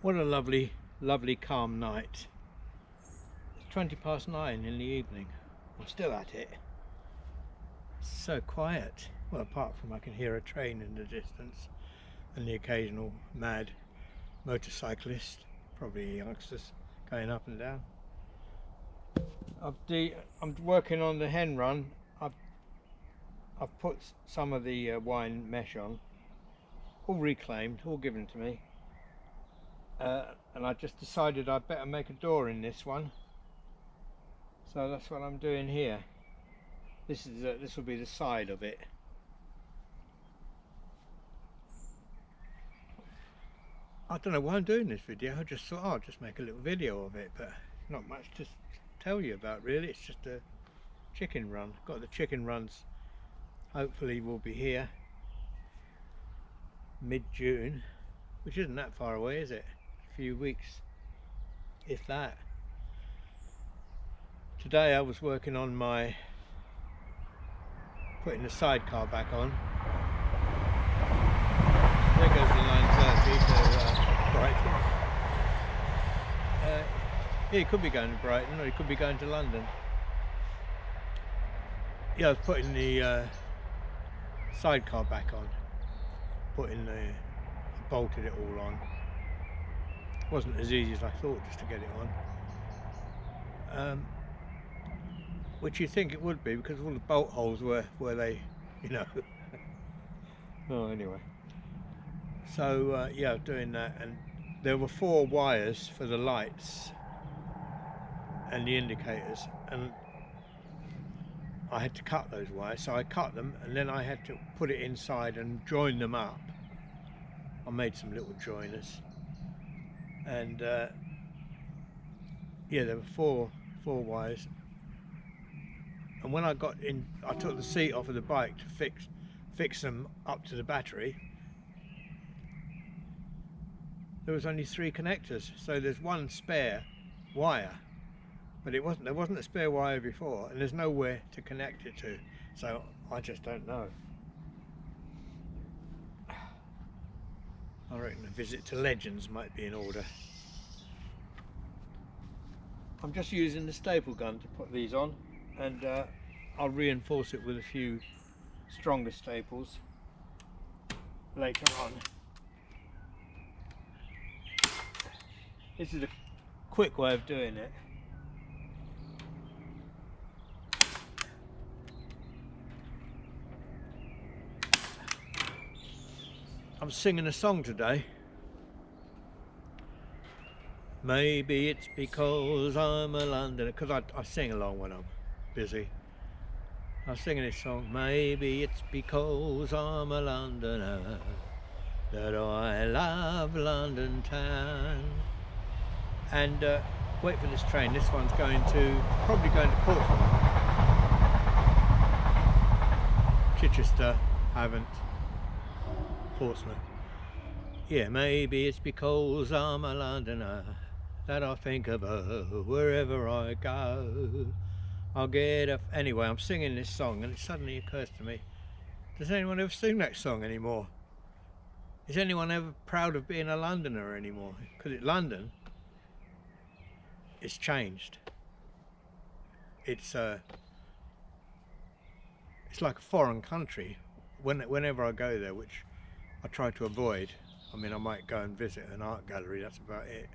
What a lovely, lovely calm night. It's 9:20 in the evening. I'm still at it. It's so quiet. Well, apart from I can hear a train in the distance and the occasional mad motorcyclist, probably youngsters, going up and down. I'm working on the hen run. I've put some of the wine mesh on, all reclaimed, all given to me. And I just decided I'd better make a door in this one, so that's what I'm doing here. This will be the side of it. I don't know why I'm doing this video. I just thought I'll just make a little video of it, but not much to tell you about really. It's just a chicken run. Got the chicken runs. Hopefully we'll be here mid-June, which isn't that far away, is it? A few weeks, if that. Today I was working on my putting the sidecar back on. There goes the 9:30 to Brighton. Yeah, he could be going to Brighton or he could be going to London. Yeah, I was putting the sidecar back on. I bolted it all on. Wasn't as easy as I thought just to get it on, which you think it would be because all the bolt holes were where they, you know. Oh, anyway, so yeah, doing that, and there were 4 wires for the lights and the indicators, and I had to cut those wires, so I cut them and then I had to put it inside and join them up. I made some little joiners. And yeah, there were four wires, and when I got in, I took the seat off of the bike to fix them up to the battery. There was only 3 connectors, so there's 1 spare wire, but there wasn't a spare wire before, and there's nowhere to connect it to, so I just don't know. I reckon a visit to Legends might be in order. I'm just using the staple gun to put these on, and I'll reinforce it with a few stronger staples later on. This is a quick way of doing it. I'm singing a song today. Maybe it's because I'm a Londoner, because I sing along when I'm busy. I'm singing this song. Maybe it's because I'm a Londoner that I love London town. And wait for this train. This one's probably going to Portsmouth. Chichester, Havant, Portsmouth. Yeah, maybe it's because I'm a Londoner that I think of her wherever I go. I'll get a... Anyway, I'm singing this song and it suddenly occurs to me, does anyone ever sing that song anymore? Is anyone ever proud of being a Londoner anymore? Because London, it's changed. It's like a foreign country whenever I go there, which I try to avoid. I mean, I might go and visit an art gallery, that's about it.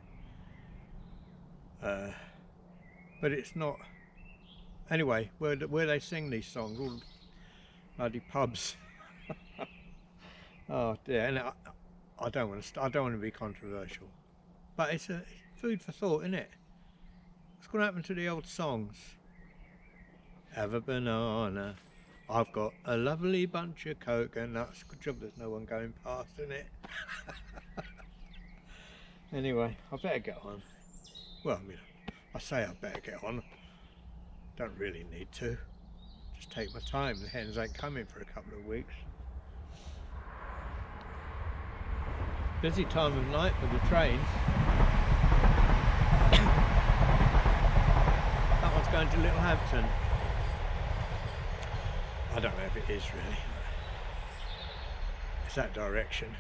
But it's not. Anyway, where they sing these songs, all bloody pubs. Oh dear, and I don't want to be controversial, but it's food for thought, isn't it? What's going to happen to the old songs? Have a banana. I've got a lovely bunch of coconuts. Good job there's no one going past, isn't it? Anyway, I better get on. Well, I mean, I say I better get on. Don't really need to. Just take my time. The hens ain't coming for a couple of weeks. Busy time of night for the trains. That one's going to Littlehampton. I don't know if it is really. It's that direction.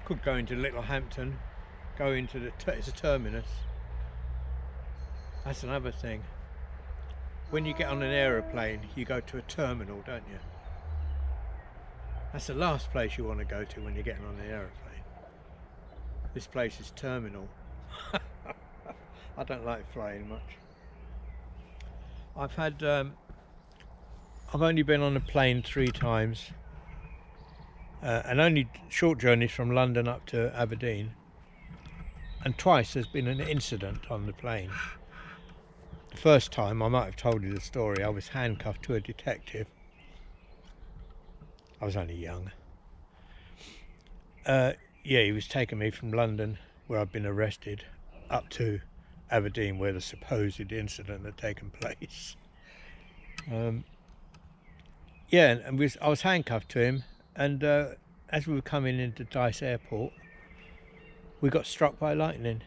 Could go into Littlehampton go into the, it's a terminus. That's another thing. When you get on an aeroplane, you go to a terminal, don't you? That's the last place you want to go to when you're getting on an aeroplane. This place is terminal. I don't like flying much. I've only been on a plane 3 times, and only short journeys from London up to Aberdeen. And twice there's been an incident on the plane. The first time, I might have told you the story, I was handcuffed to a detective. I was only young. Yeah, he was taking me from London, where I'd been arrested, up to Aberdeen, where the supposed incident had taken place. Yeah, and I was handcuffed to him, and as we were coming into Dice Airport, we got struck by lightning.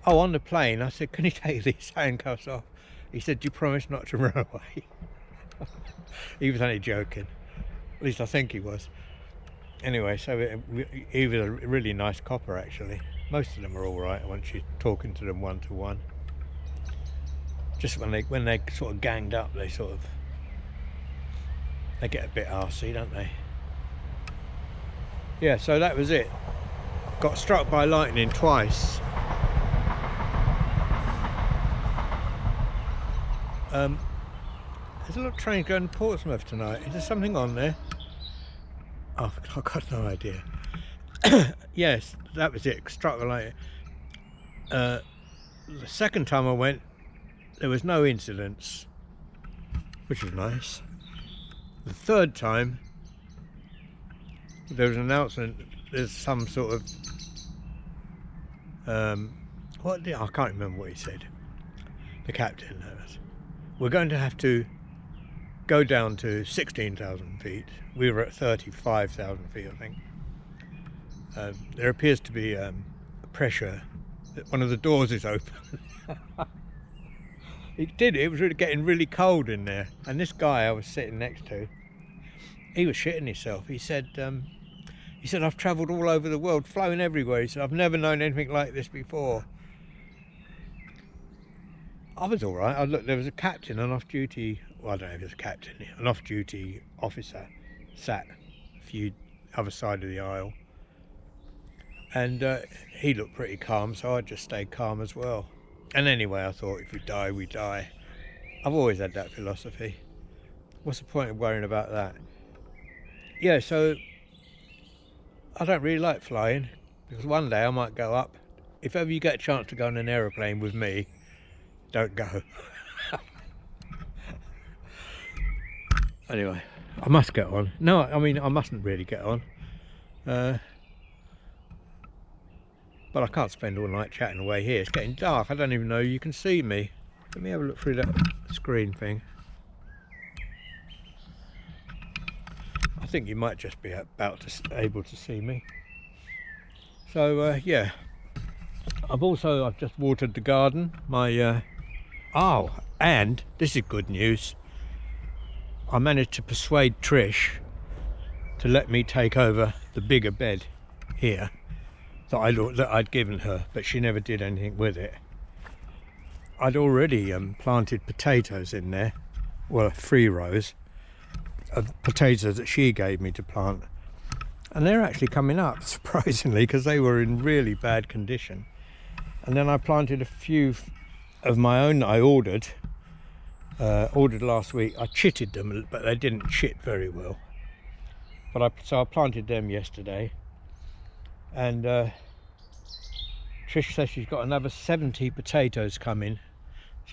Oh, on the plane, I said, "Can you take these handcuffs off?" He said, "Do you promise not to run away?" He was only joking. At least I think he was. Anyway, so he was a really nice copper, actually. Most of them are all right once you're talking to them one to one. Just when they sort of ganged up, they get a bit arsey, don't they? Yeah, so that was it. Got struck by lightning twice. There's a lot of trains going to Portsmouth tonight. Is there something on there? Oh, I've got no idea. Yes, that was it. Struck by lightning. The second time I went, there was no incidents, which was nice. The third time, there was an announcement. There's some sort of I can't remember what he said. The captain, that was. We're going to have to go down to 16,000 feet. We were at 35,000 feet, I think. There appears to be pressure. One of the doors is open. It was really getting really cold in there. And this guy I was sitting next to, he was shitting himself. He said, I've travelled all over the world, flown everywhere. He said, I've never known anything like this before. I was all right. I looked, there was a captain, an off-duty, well, I don't know if it was a captain, an off-duty officer sat a few other side of the aisle. And he looked pretty calm, so I just stayed calm as well. And anyway, I thought, if we die, we die. I've always had that philosophy. What's the point of worrying about that? Yeah, so I don't really like flying, because one day I might go up. If ever you get a chance to go on an aeroplane with me, don't go. Anyway, I must get on. No, I mean, I mustn't really get on. But I can't spend all night chatting away here. It's getting dark. I don't even know you can see me. Let me have a look through that screen thing. I think you might just be able to see me. So yeah, I've just watered the garden. Oh, and this is good news. I managed to persuade Trish to let me take over the bigger bed here that I'd given her, but she never did anything with it. I'd already planted potatoes in there, well, 3 rows of potatoes that she gave me to plant, and they're actually coming up, surprisingly, because they were in really bad condition. And then I planted a few of my own that I ordered last week. I chitted them, but they didn't chit very well. But so I planted them yesterday, and Trish says she's got another 70 potatoes coming.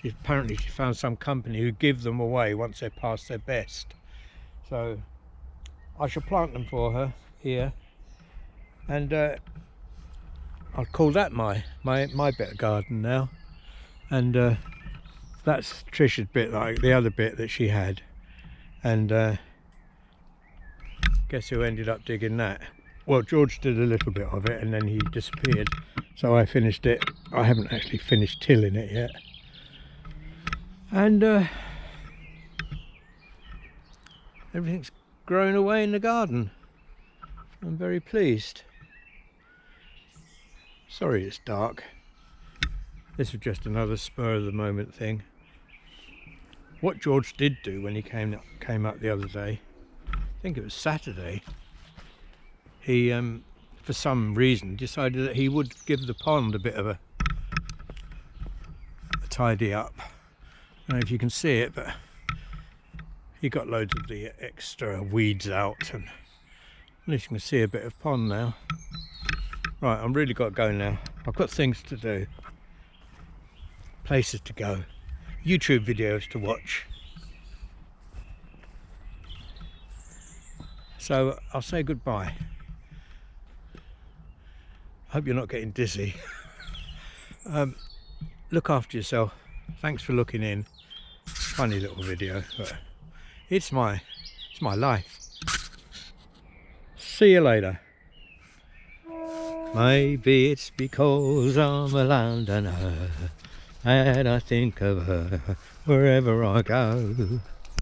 Apparently she found some company who give them away once they're past their best. So I shall plant them for her here, and I'll call that my bit of garden now. And that's Trish's bit, like the other bit that she had. And guess who ended up digging that? Well, George did a little bit of it and then he disappeared, so I finished it. I haven't actually finished tilling it yet. And everything's growing away in the garden. I'm very pleased. Sorry it's dark. This was just another spur of the moment thing. What George did do when he came up the other day, I think it was Saturday, he for some reason decided that he would give the pond a bit of a tidy up. I don't know if you can see it, but he got loads of the extra weeds out, and at least you can see a bit of pond now. Right, I'm really got to go now. I've got things to do, places to go, YouTube videos to watch. So I'll say goodbye. I hope you're not getting dizzy. Look after yourself. Thanks for looking in. Funny little video, but it's my life. See you later. Maybe it's because I'm a Londoner and I think of her wherever I go.